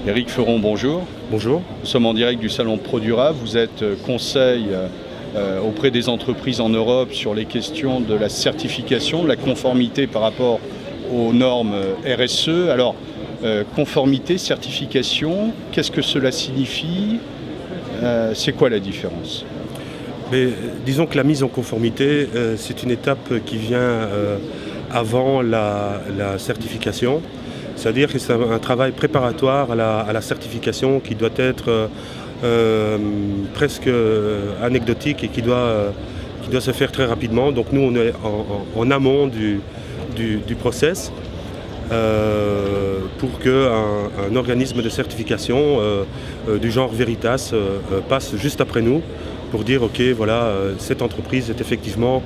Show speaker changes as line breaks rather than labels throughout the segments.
Éric Feron, bonjour.
Bonjour.
Nous sommes en direct du salon Produra. Vous êtes conseil auprès des entreprises en Europe sur les questions de la certification, de la conformité par rapport aux normes RSE. Alors, conformité, certification, qu'est-ce que cela signifie? C'est quoi la différence?
Mais, disons que la mise en conformité, c'est une étape qui vient avant la certification. C'est-à-dire que c'est un travail préparatoire à la certification qui doit être presque anecdotique et qui doit se faire très rapidement. Donc nous, on est en amont du process pour qu'un organisme de certification du genre Veritas passe juste après nous pour dire ok, voilà, cette entreprise est effectivement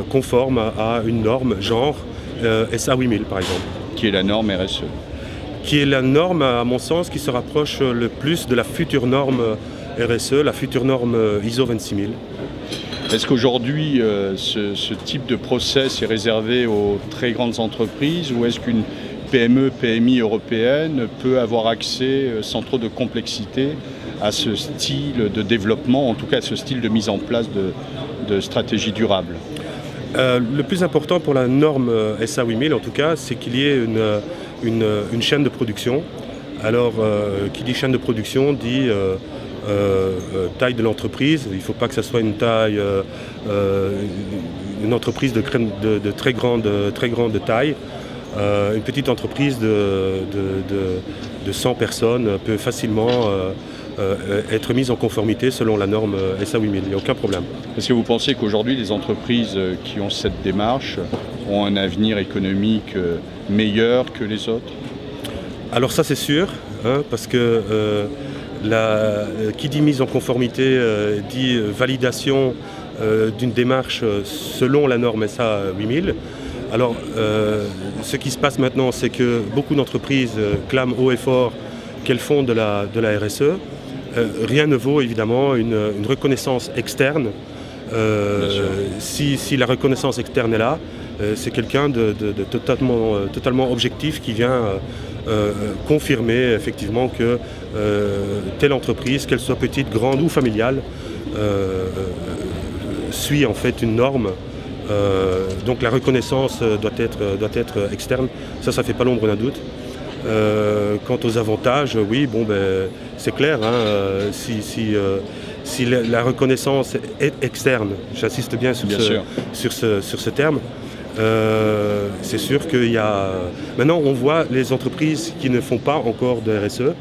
conforme à une norme genre SA 8000 par exemple.
Qui est la norme RSE?
Qui est la norme, à mon sens, qui se rapproche le plus de la future norme RSE, la future norme ISO 26000.
Est-ce qu'aujourd'hui, ce type de process est réservé aux très grandes entreprises ou est-ce qu'une PME, PMI européenne peut avoir accès sans trop de complexité à ce style de développement, en tout cas à ce style de mise en place de stratégie durable?
Le plus important pour la norme SA 8000 en tout cas, c'est qu'il y ait une chaîne de production. Alors, qui dit chaîne de production dit taille de l'entreprise. Il ne faut pas que ce soit une taille, une entreprise de très grande taille. Une petite entreprise de 100 personnes peut facilement être mise en conformité selon la norme SA 8000, il n'y a aucun problème.
Est-ce que vous pensez qu'aujourd'hui les entreprises qui ont cette démarche ont un avenir économique meilleur que les autres?
Alors ça c'est sûr, hein, parce que qui dit mise en conformité dit validation d'une démarche selon la norme SA 8000. Alors ce qui se passe maintenant, c'est que beaucoup d'entreprises clament haut et fort qu'elles font de la RSE. Rien ne vaut évidemment une reconnaissance externe. Si la reconnaissance externe est là, c'est quelqu'un de totalement objectif qui vient confirmer effectivement que telle entreprise, qu'elle soit petite, grande ou familiale, suit en fait une norme. Donc la reconnaissance doit être externe, ça fait pas l'ombre d'un doute. Quant aux avantages, oui, bon, c'est clair, hein, si la reconnaissance est externe, j'insiste bien sur ce terme, c'est sûr qu'il y a... Maintenant, on voit les entreprises qui ne font pas encore de RSE,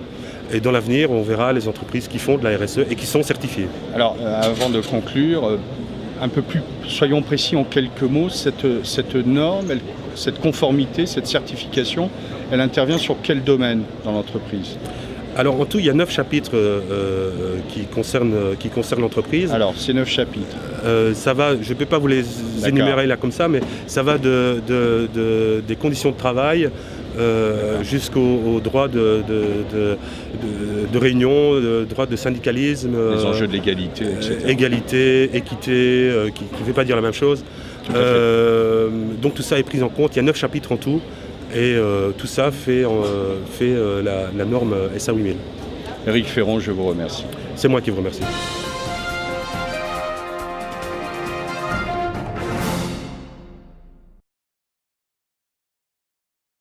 et dans l'avenir, on verra les entreprises qui font de la RSE et qui sont certifiées.
Alors, avant de conclure, un peu plus, soyons précis en quelques mots, cette norme, cette conformité, cette certification, elle intervient sur quel domaine dans l'entreprise?
Alors en tout, il y a 9 chapitres qui concernent l'entreprise.
Alors, ces 9 chapitres
ça va, je ne peux pas vous les énumérer là comme ça, mais ça va des conditions de travail jusqu'au droit de réunion, droit de syndicalisme.
Les enjeux de l'égalité, etc.
Égalité, équité, qui ne veut pas dire la même chose. Donc tout ça est pris en compte, il y a 9 chapitres en tout. Et tout ça fait la norme SA 8000.
Éric Feron, je vous remercie.
C'est moi qui vous remercie.